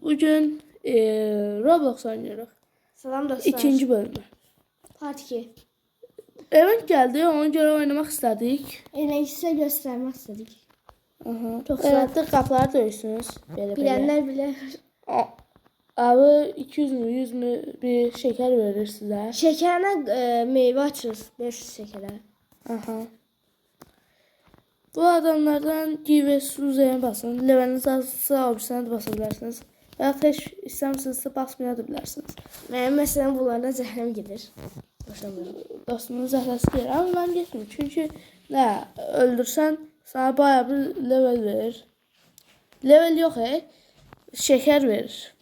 Bugün Roblox oynuyoruz. Salam dostlar. İkinci bölümü. Part 2. Evet geldi. Ona göre oynamak istedik. Size göstermek istedik. Aha. Çok evet de kapıları dövüyorsunuz. Bilenler bilir. Abi 200 mü 100 mü bir şeker verir size. Şekerine meyve açırız. 500 şekere. Aha. Bu adamlardan give Suze'ye basın. Leveliniz azsa obisine de basabilirsiniz. Veya heç istəmirsinizsə basmaya da bilirsiniz. Benim mesela bunlardan zəhrəm gedir. Başlamıyorum. Dostumun zəhləsi deyir. Ama ben getmir. Çünkü ne öldürsən sana bayağı bir level verir. Level yok şeker verir.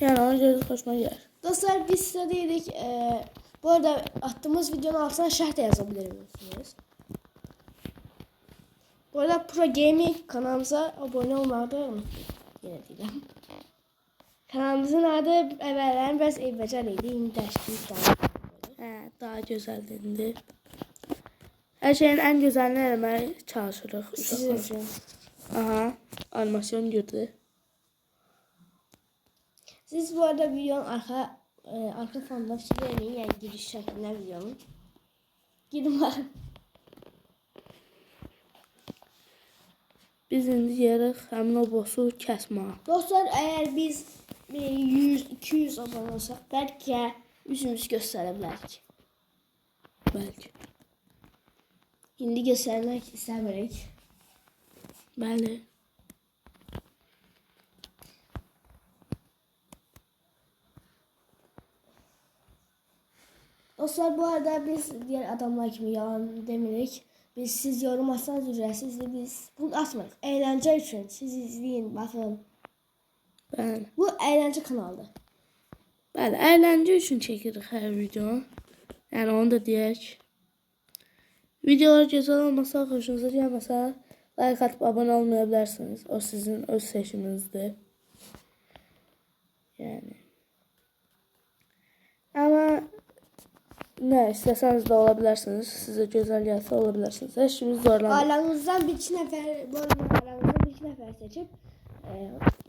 Yani ona göre hoşuma gider. Dostlar biz size dedik. Bu arada attığımız videonun altına şerh de yazabilirsiniz. Bu arada Pro Gaming kanalımıza abone olmayı da unutmayın. Yine diyeyim. Kanalımızın adı evvelden biraz evvel idi. İndi dəyişdik. Daha güzel dedi. Her şeyin en güzelini eləməyə çalışırıq. Sizin üçün. Aha, animasyon girdi. Siz bu arada videonun arka fonunda fikirleyin, yani giriş şeklinde videonun. Gidin var. Biz indi yeriq həmin o bossu kəsməyə. Dostlar eğer biz 100-200 abone olsak belki yüzümüzü gösterebiliriz. Bəlkə. Şimdi göstermek istemiyoruz. Bəli. Dostlar bu arada biz diğer adamlar gibi yalan demirik. Biz siz yorum atsanız ücretsizdir. Biz bunu atmadık. Eğlence için. Siz izleyin bakın. Bəli. Bu eğlence kanalı. Bəli, əyləncə üçün çəkirik hər video. Yəni onu da deyək. Videolar güzel olmasa, hoşunuza gəlməsə, like atıp abone olmayabilirsiniz. O sizin öz seçiminizdir. Yani. Ama ne isteseniz de olabilirsiniz. Size güzel gelse olabilirsiniz. Her şeyimiz zorlanır. Aranızdan bir iki nefer, bu arada aranızdan bir iki nefer seçip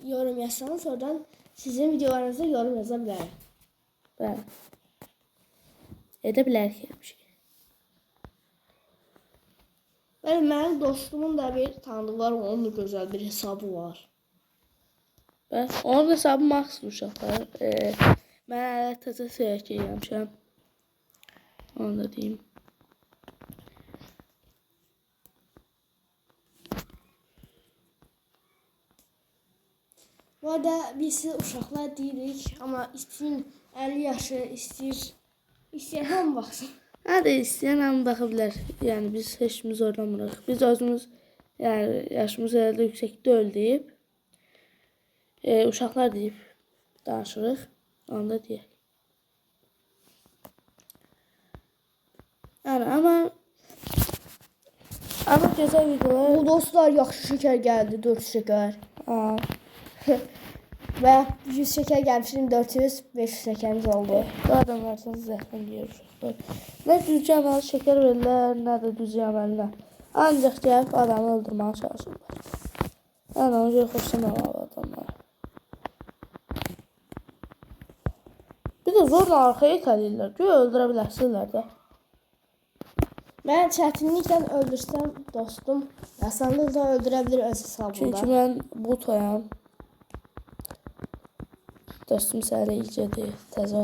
yorum yazsanız oradan sizin videolarınıza yorum yazabilirim. Ben. Edebilir ki bir şey. Benim dostumun da bir tanıdığı var, onun da güzel bir hesabı var. Ben onun hesabı Max uşaqlar. Mən hələ təzə seyək eləmişəm. Onu da deyim. Bu arada biz size uşaqlar deyirik, ama isteyin 50 yaşı isteyen hamı baxsın. Hadi istəyən hamı baxa bilər. Yəni biz heç kimi zorlamırıq. Biz özümüz yəni yaşımız herhalde yüksək deyil deyib uşaqlar deyib danışırıq. Onu da deyək. Yəni amma güzel videolar. Bu dostlar yaxşı şeker geldi, 400 şeker. Aa. Ve 100 şeker gelmişim, 400, 500 şekerimiz oldu. Bu adamlardan zəhləm deyir uşaqlar. Nə düzgün əməli şeker verirlər, nə də düzgün əməli. Ancaq gəlib adamı öldürməyə çalışırlar. Yəni ona görə xoşlamamalı adamlar. Bir de zorla arkaya italıyırlar. Göğe öldürə bilərsizlər də. Ben çətinliklə öldürsəm dostum, asanlıqla öldürebilir öz hesabında. Çünki mən butoyam. Dostum səhərə ilgədir, təzə.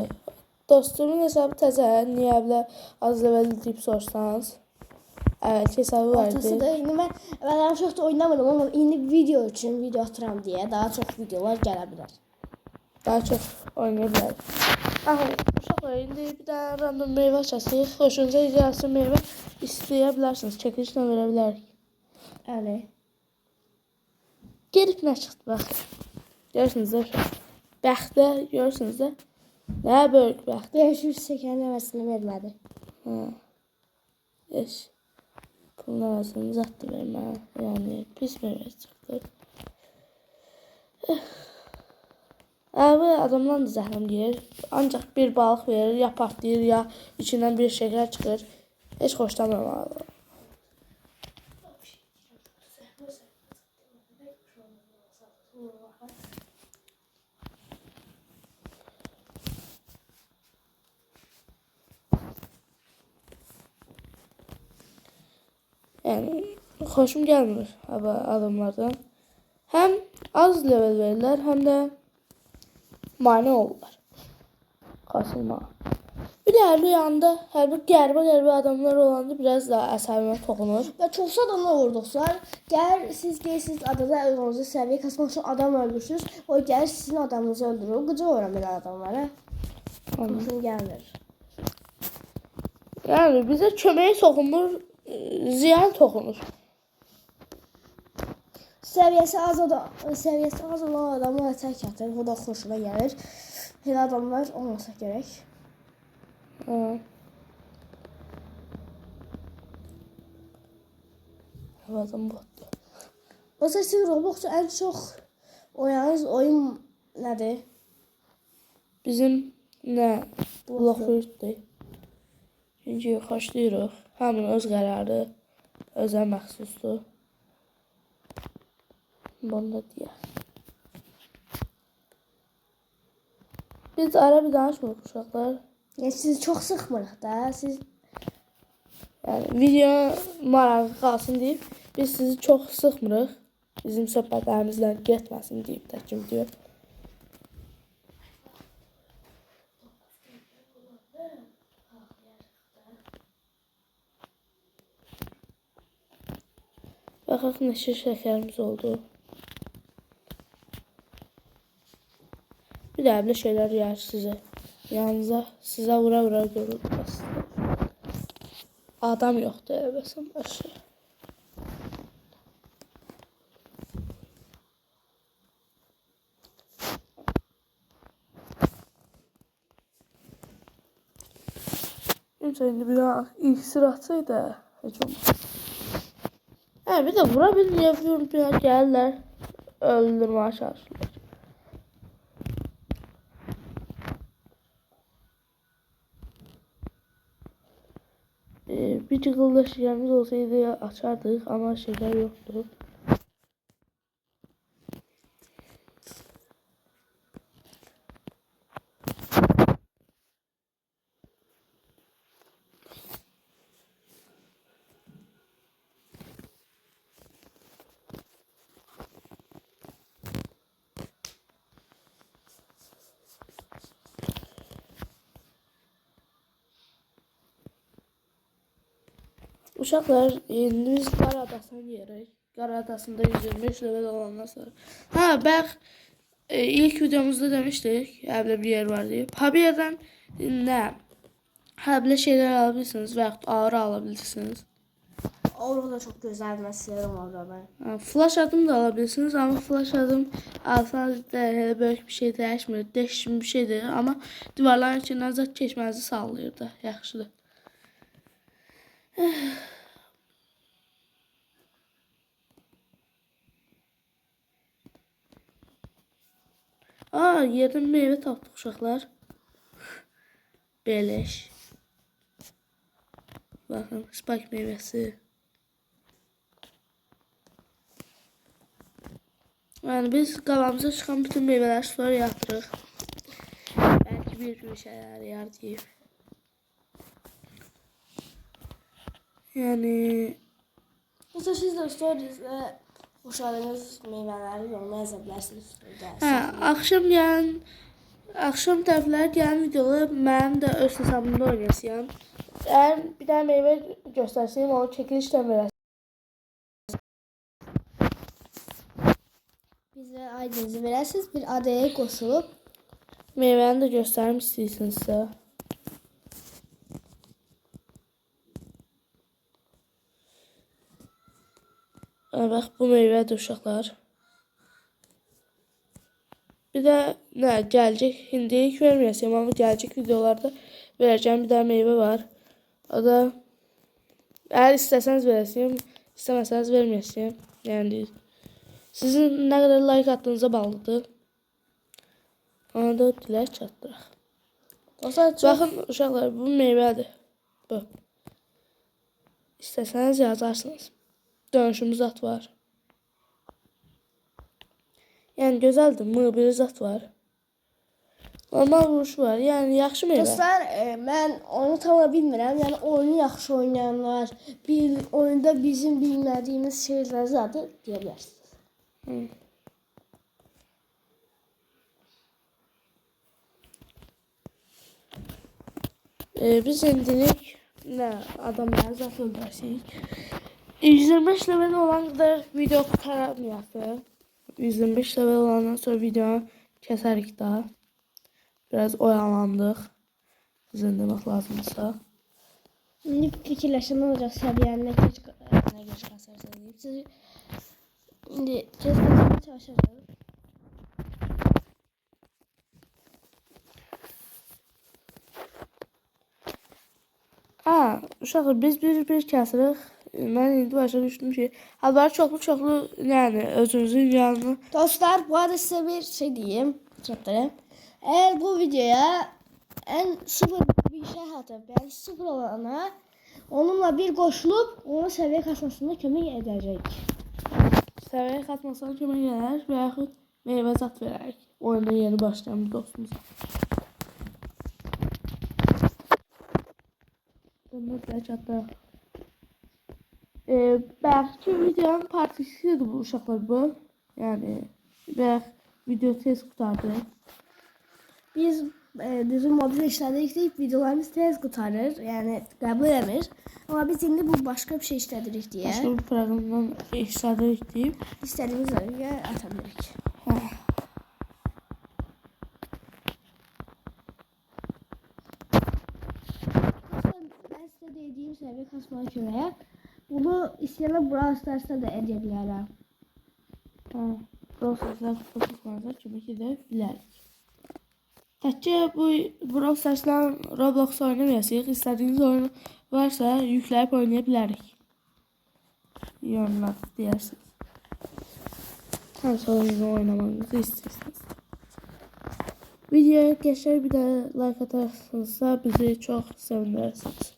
Dostumun hesabı təzə, niyə bilə az level deyib sorsanız. Evet, hesabı vardı. Ortasıdır. İndi ben çok da oynamadım ama indi video için video atıram diye daha çok videolar gelebilir. Daha çok oynayabilir. Aha, uşaqlar, indi bir daha random meyve açasıyıq. Hoşunuza gəlsin meyve istəyə bilərsiniz. Çəkilişlə verə bilərik. Yani. Gelip nə çıxdı bax. Görürsünüz də. Bəxtə görürsünüz də. Nə böyük bəxt. 500 şekerin əvəzini vermədi. Ha. Eş. Pulun əvəzini zat da vermə. Yəni pis meyvə çıxdı. Abi adamdan da zəhləm deyir. Ancaq bir balıq verir, ya partlayır, ya içindən bir şeker çıxır. Heç xoşlamıram. Yani xoşum gəlmir adamlardan. Həm az level verirlər, həm də mane olurlar. Kasılmağa. Bir də hər bir yanında hər bir qəribə adamlar olanda biraz daha əsəbimə toxunur. Və çoxsa adamlar vurduqlar. Gəlir siz deyirsiniz adada özünüzü səviyyə kasmaq üçün adam öldürürsünüz. O gəlir sizin adamınızı öldürür. Qıcı olan belə adamlara. Xoşum gəlmir. Yəni bizə köməyə toxunmur, ziyan toxunur. Səviyyəsi az olan adamlar tək atır. Bu da xoşuna gəlir. Belə adamlar olmasa gərək. Havadan botdu. O sizin Robloxda ən çox oynadığınız oyun nədir? Bizim nə? Bloxuyurdur. Çünki xoşlayırıq. Hamının öz qərarı özə məxsusdur. Bunu da deyək. Biz ara bir danışmırıq uşaqlar. Yəni sizi çox sıxmırıq da. Siz Yəni video maraqlı qalsın deyib biz sizi çox sıxmırıq. Bizim söhbətlərimizdən getməsin deyib təkim diyor. Baxaq neçə şəkərimiz oldu. Bir də belə şeylər yər sizə. Yanınıza sizə vura görülür. Adam yoxdur eləbəsən başı. İndi bir iksir atsaydı heç olmaz. Hə, bir də vura bilməyən gəlirlər, öldürməyə çalışırlar. Bir cıqılda şekerimiz olsaydı açardıq, ama şeker yoktu. Uşaqlar, indi biz Qar adasına yerik. Qar adasında 125 level olandan sonra. Ha, bax, ilk videomuzda demiştik, həblə bir yer var deyib. Ha, bir yerdən nə? Həblə şeylər alabilirsiniz və yaxud ağrı alabilirsiniz. Avrupa da çox gözəl, mən sevirəm Avropanı. Flash adım da alabilirsiniz, ama flash adım alsanız da elə böyük bir şey dəyişmir. Dəyişim bir şeydir, ama divarların içindən zət keçmənizi sağlayır da, yaxşıdır. Yerdən meyvə tapdıq uşaqlar. Beleş. Baxın, spike meyvəsi. Yəni biz qalamıza çıxan bütün meyvələri sulara yatırıq. Bəlkə bir şeylər yar deyib. Yəni Mesela siz de stories'e hoşlandığınız meyveleri yorumlara yazabilirsiniz. Axşam tərəflər gələn videoları mənim də öz hesabımda oynayasıyam. Eğer bir dənə meyvə göstərsəyim, onu çəkilişdən verəsiniz. Bizə aydınızı verəsiniz, bir adaya qoşulub. Meyvəni də göstərim istəyirsinizsə. Bax, bu meyvədir uşaqlar. Bir də nə, gələcək, indilik verməyəsiyəm, amma gələcək videolarda verəcəyim bir də meyvə var. O da, eğer istəsəniz verəsiyəm, istəməsəniz verməyəsiyəm. Yəni, sizin nə qədər like attığınıza bağlıdır. Ona da dilək çatdıraq. Baxın uşaqlar, bu meyvədir. Bu. İstəsəniz yazarsınız. Dönüşümüz at var. Yəni gözəldir. Mığ bir zat var. Normal vuruşu var. Yəni yaxşı meyvə. Dostlar, mən oyunu tam bilmirəm. Yəni oyunu yaxşı oynayanlar, oyunda bizim bilmədiyimiz şeylər zadı deyə bilərsiniz. Hı. Biz indilik adamları zat öldürsək. 125 level olan kadar video kurtaramayası. 125 level olandan sonra videonu keserik daha. Biraz oyalandık. Sizin demek lazımsa. İndi fikirləşən olacaq səviyyəni nə geç qasarsa deyib. Siz indi tez qasarmaya çalışacağım. Uşaqlar biz bir kəsirik. Mən indi başa düşdüm ki, halbuki çoxlu yəni özünüzün yanına. Dostlar, bu arada size bir şey diyeyim. Çatlarım. Eğer bu videoya en sıfır bir şey atıp yani sıfır olana onunla bir koşulup onu seviye kasmasına kömək edəcək. Səviyyə katmasına kömək edər və yaxud meyvə zat verərək. Oyuna yeni başlayan bir dostumuza. Mesela çatlarım. Belki videonun partisiydi bu uşaqlar bu. Yani belki video tez kurtardı. Biz bizim mobil işlədirik deyib videolarımız tez qurtarır, yəni qəbul eləmir. Amma biz indi bu başqa bir şey işlədirik deyə Başka bir programdan işlədirik deyib. istədiyimiz yerə ata bilərik. Ben size dediğim seviye kasmaya köməyə bunu istəyənlər Brawl Stars'ta da edə bilərəm. Brawl Stars'lar kömək edə bilərik. Təkcə bu Brawl Stars'dan Roblox oynamayasıq. İstədiyiniz oyun varsa yükləyib oynaya bilərik. Yorumlar deyirsiniz. Hansı oyunu oynamanızı istəyirsiniz. Videoya geçer bir de like atarsanızsa bizi çok sevinirsiniz.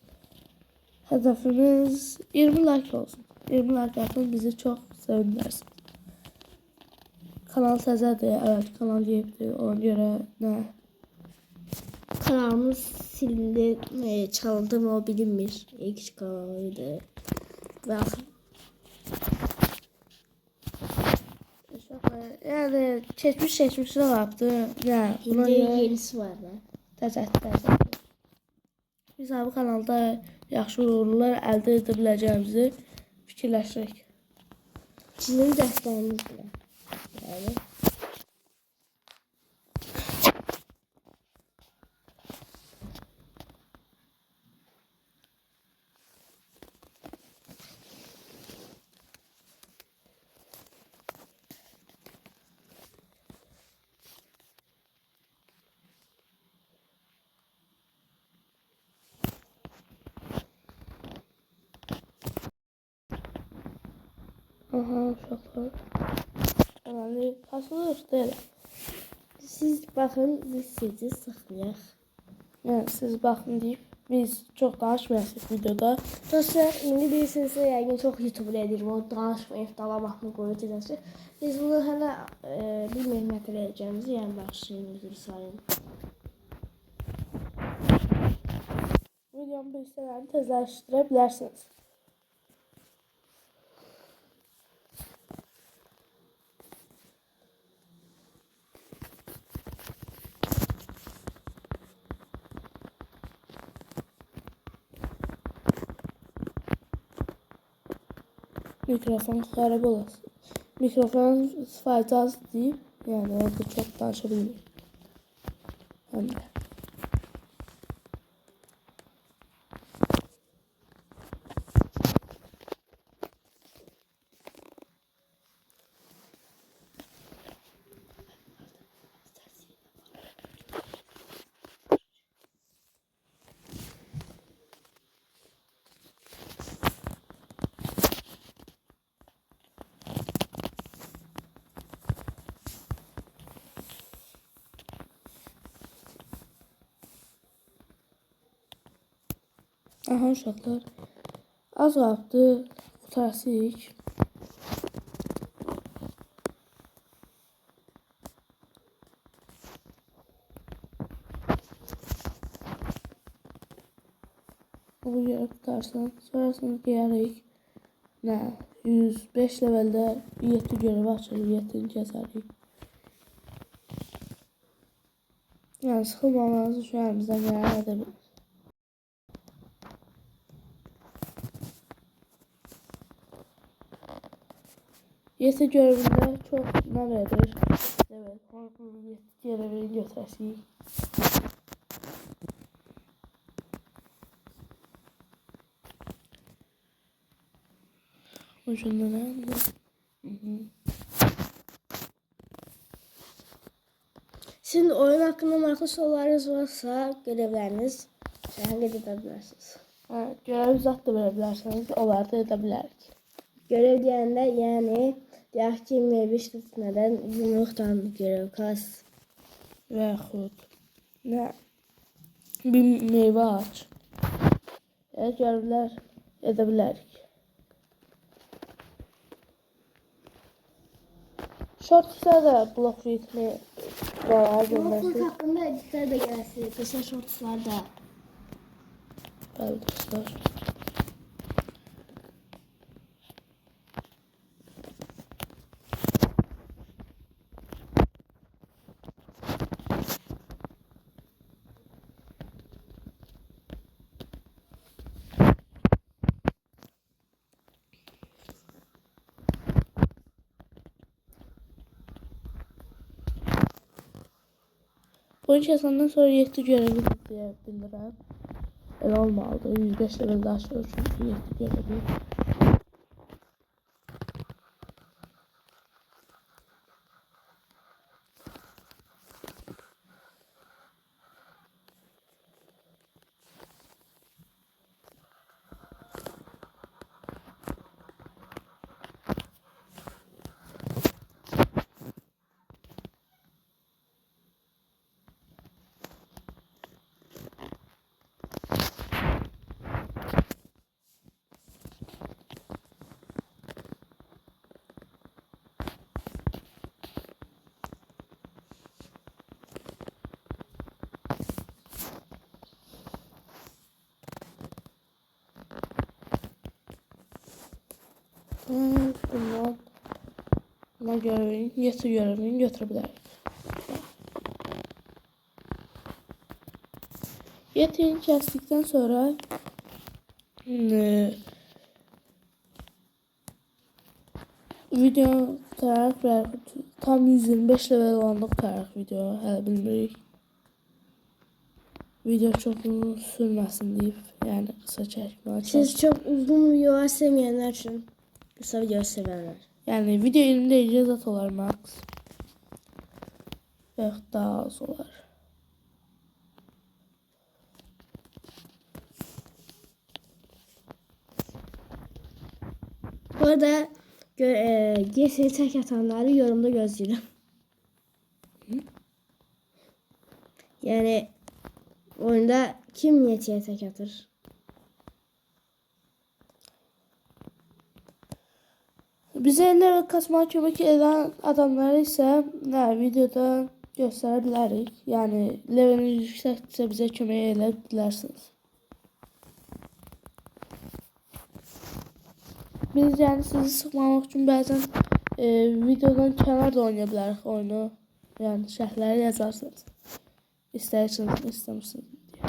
Hedefimiz 20 like olsun. 20 like atın bizi çok sevinirsiniz. Kanal təzədir, evet kanal yeyibdir, ona göre ne? Kanalımız silindi, çalındı mı o bilinmir. İlk kanalıydı. Ve Yani geçmişte vardı. Yani buna indi göre yenisi var da. təzə. Biz bu kanalda yaxşı uğurlar əldə edə biləcəyimizi fikirləşirik. Sizin dəstəyinizlə. Yani. Aha uşaqlar. Yani kasılır deyil. Siz bakın, biz sizi sıxmayaq. Yəni siz baxın deyib biz çox danışmayasıq videoda. Dostlar, indi bilirsiniz, yəqin çox YouTuber edir, o danışmayıb, dalamatını qoyub edəcək. Biz bunu hələ bilməyək nə qədər edəcəyimizi, yəni başlayın, üzr sayın. Videonun bir hissələrini tezləşdirə bilərsiniz. Mikrofon xarab olasın. Mikrofon fayda az deyib, yəni orada çox danışa bilmir. Həm də. Aha uşaqlar. Az qaldı qutarasıyıq. Bu görev tutarsan. Sonrasında gelirik. Nə? 105 levelde 7 görev açılır. 7'ni keserik. Yani sıkılmamanızı şu an bizden merak edebilir. Yeti görevinde çok ne verir? Evet, yeti görevini götürsek. Ucunda ne? Şimdi oyun hakkında maraqlı sorularınız varsa görevləriniz şəhərə gedə bilərsiniz. Görev zat da verebilirseniz onları da edebilirik. Görev deyəndə, yəni deyək ki, meyvə işlətmədən yumruqdan görev kas. Və yaxud nə? Bir meyve aç. Görevlər edebilirik. Shorts'da da blok ritmi var. Yoxluq haqqında editlər də gəlsin, qısa shortslarda. Bəli dostlar. Bu insandan sonra 7 görevi diye bildirəm. Elə olmalıdır. 105 levelde açılır çünkü 7 görevi. Bundan görevini, 7 görevini götürebiliriz. 7'yi kestikten sonra video tutarak ve tam 125 level olanlık tutarak video hele bilmirik. Video çok uzun sürməsin deyip yani kısa çekmeye Siz çok uzun videolar sevmeyenler için kısa video sevenler. Yani video elimde icazat olar max. Ve daha az olar. Bu arada GS'yi tek atanları yorumda gözləyirəm. Yani oyunda kim niyetiye tek atır? Bize ellerle kasmaya kömək eden adamları ise videoda göstərebilirik. Yani leveliniz yüksekse bize kömək edebilirsiniz. Biz yani sizi sıkmamak için bazen videodan kenar da oynayabiliriz oyunu. Yani şərhləri yazarsınız. İsterseniz, istemirsiniz diye.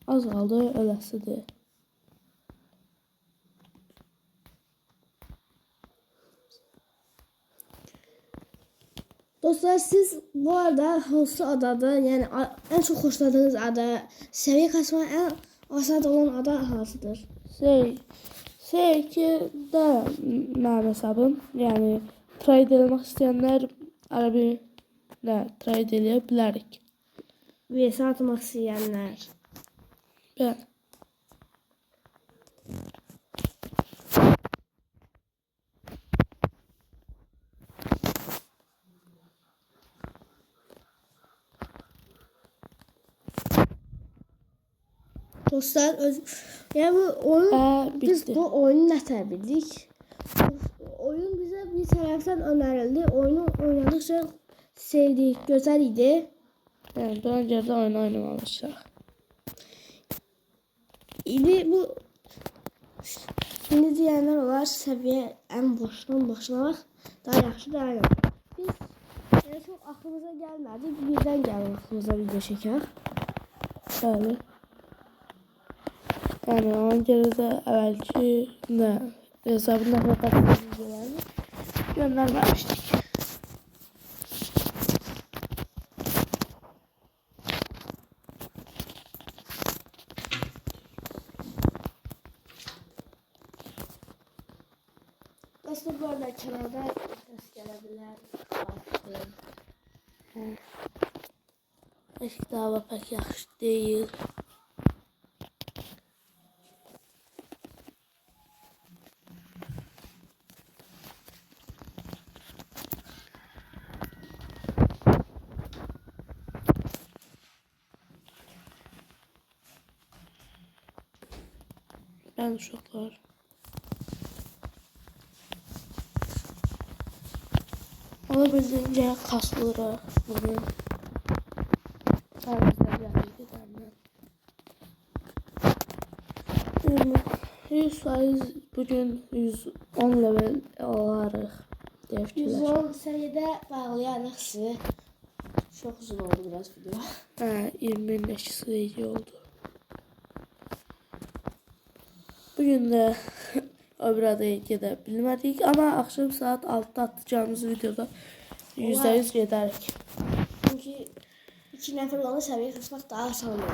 Az qaldı, öləsidir. Dostlar siz bu arada hansı adada yani en çok hoşladığınız ada, seviye kasma en aşağıda olan ada hansıdır? Ki da mənim hesabım, yani trade eləmək istəyənlər arabi trade eləyə bilərik. VS atmak isteyenler. Bəli. Dostlar yani bu oyun biz Bitti. bu oyunu nətər bildik? bir tərəfdən önərildi. Oyunu oynadıkça sevdik, gözəl idi. Yəni buna görə də oyun oynamamışıq. İndi bu şimdi deyənlər olar səviyyə ən başına bax. Daha yaxşı daha yaxşı. Biz yəni çox aklımıza gəlmədi. Birdən gəldi aklımıza video çəkək. Bəli. Yəni ona görə də əvvəlki hesabına qədər videolarını göndərməmişdik. Aslında bu arada kənarda səs gələ bilər. Eşikdə hava pək yaxşı deyil. Ben uşaqlar. Ona bildiğince kasılırıq bugün. Təmizlər gəldik edəndən. 100% bugün 110 level alarıq deyə fikirləşdim. 110 səviyyədə bağlayarıq sizi. Çox uzun oldu biraz video. 20 neçəsi video oldu. Bugün də o burada gedə bilmədik, amma axşam saat 6'da atacağımız videoda %100 gedərik. Çünki 2 nəfər olan səviyyə kasmaq daha asan olur.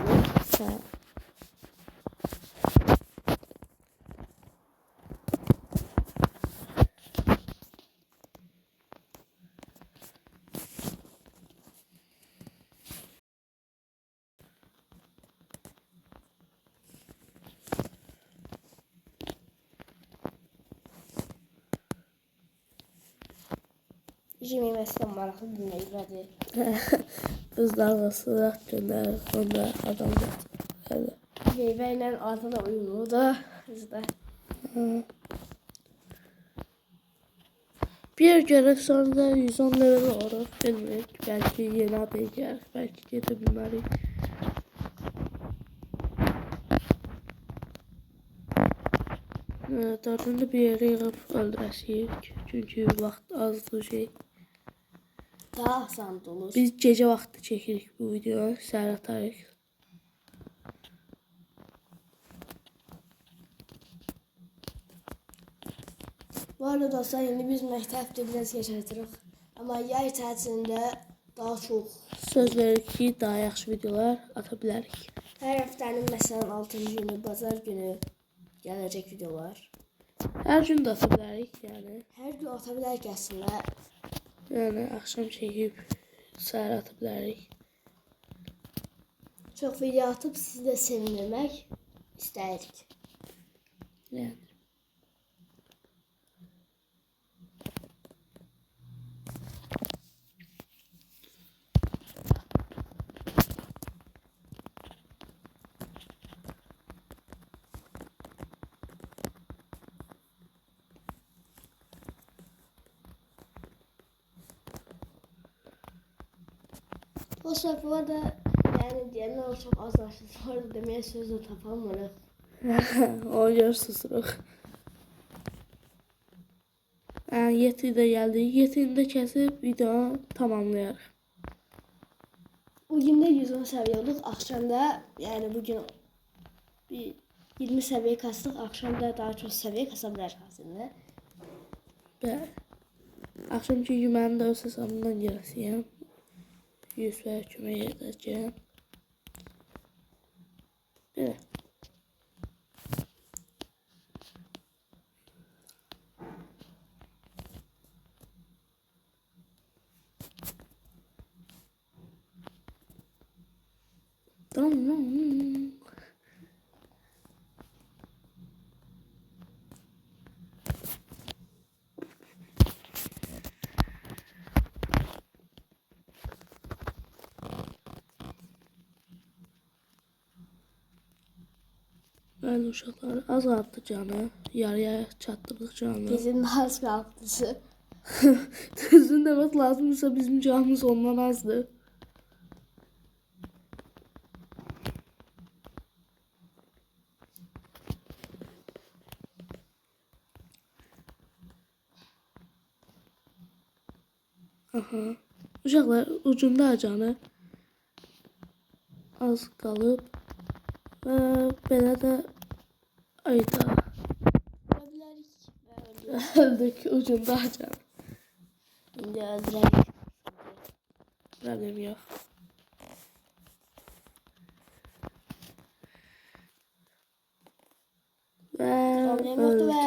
Jimmy West'ten maraqlı dinləyirdi. Buzlar nasıl hakkında onda adam öyle. Meyvə ilə adı da uyumlu da bizdə. Bir görev sonra 110 level olur. Bilmiyorum. Belki yeni aday gelir. Belki gidebilmeliyiz. Dördüncü bir yere yığıp öldürəsiyik. Çünkü vaxt azdır şey. Daha asan olur. Biz gece vaxtı çəkirik bu videonu. Səhər atarıq. Bu arada dostlar indi biz məktəbdə biraz keçəcəyik. Amma yay tətilində daha çox Söz veririk ki daha yaxşı videolar ata bilərik. hər həftənin məsələn 6-cı günü, bazar günü gələcək videolar. Hər gün də ata bilərik yəni. Hər gün ata bilərik əslində. Yəni axşam çəkib səhər ata bilərik. Çox video atıb sizi də sevindirmək istəyirik. Yəni. Dostlar bu arada yani deyənlər o çox azlaşdı. Bu arada deməyə söz də tapamırıq. O gör susuruq. Yetidə gəldik. Yetini də kəsib videonu tamamlayarıq. Bugün də 110 səviyyə olduq. Axşamda yəni bugün bir 20 səviyyə kastıq. Axşamda daha çox səviyyə kasa bilərik aslında. Bəli. Axşamki gün mənim də öz hesabımdan gələsiyəm. 100 və kömək edəcəyəm. Belə. Tamam. Bəli uşaqlar, az qaldı canı. Yarıya çatdırdıq canı. Bizim az qaldısı. Düzgün demek lazımsa bizim canımız ondan azdı. Aha. Uşaqlar ucunda canı az qalıb və belə də ayda Ölə bilərik və öldürək. öldük ucunda canı. İndi öldürək. Problem yox. Və Problem yoxdur və